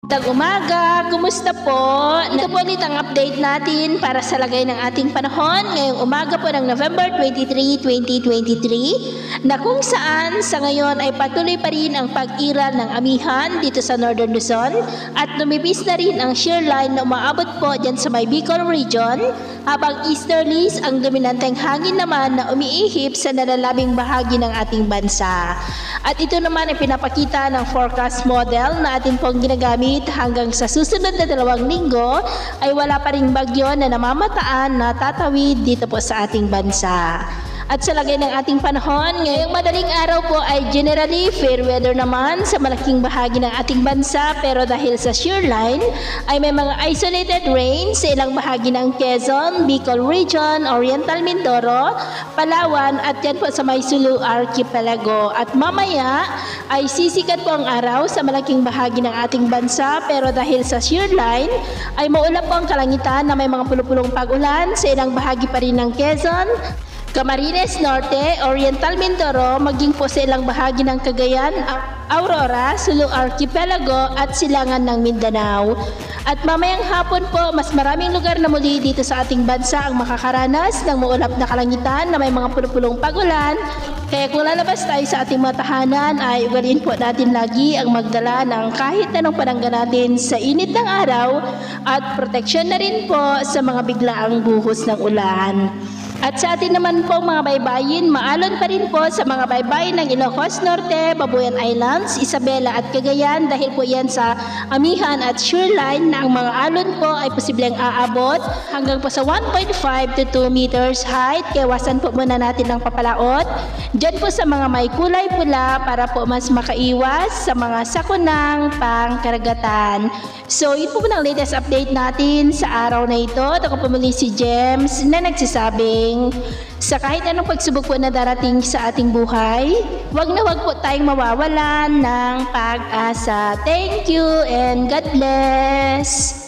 Umaga, kumusta po? Ito po ulit ang update natin para sa lagay ng ating panahon ngayong umaga po ng November 23, 2023 na kung saan sa ngayon ay patuloy pa rin ang pag-iral ng amihan dito sa Northern Luzon at lumipis na rin ang shear line na umaabot po dyan sa may Bicol region habang easterlies ang dominanteng hangin naman na umiihip sa nalalabing bahagi ng ating bansa. At ito naman ay pinapakita ng forecast model na atin pong ginagamit hanggang sa susunod na 2 linggo ay wala pa ring bagyo na namamataan na tatawid dito po sa ating bansa. At sa lagay ng ating panahon, ngayong madaling araw po ay generally fair weather naman sa malaking bahagi ng ating bansa pero dahil sa shear line ay may mga isolated rains sa ilang bahagi ng Quezon, Bicol Region, Oriental Mindoro, Palawan at yan po sa may Sulu Archipelago. At mamaya ay sisikat po ang araw sa malaking bahagi ng ating bansa pero dahil sa shear line ay maulap po ang kalangitan na may mga pulupulong pag-ulan sa ilang bahagi pa rin ng Quezon, Camarines Norte, Oriental Mindoro, maging po sa ilang bahagi ng Cagayan, Aurora, Sulu Archipelago at silangan ng Mindanao. At mamayang hapon po, mas maraming lugar na muli dito sa ating bansa ang makakaranas ng maulap na kalangitan na may mga pulupulong pag-ulan. Kaya kung lalabas tayo sa ating mga tahanan ay ugaliin po natin lagi ang magdala ng kahit anong panangga natin sa init ng araw at proteksyon na rin po sa mga biglaang buhos ng ulan. At sa atin naman po mga baybayin, maalon pa rin po sa mga baybayin ng Ilocos Norte, Babuyan Islands, Isabela at Cagayan dahil po yan sa amihan at shear line na ang mga alon po ay posibleng aabot hanggang po sa 1.5 to 2 meters height. Kaya wasan po muna natin ng papalaot dyan po sa mga may kulay pula para po mas makaiwas sa mga sakunang pangkaragatan. So yun po ang latest update natin sa araw na ito. Ako po muli si James na nagsasabing sa kahit anong pagsubok po na darating sa ating buhay, wag na wag po tayong mawawalan ng pag-asa. Thank you and God bless!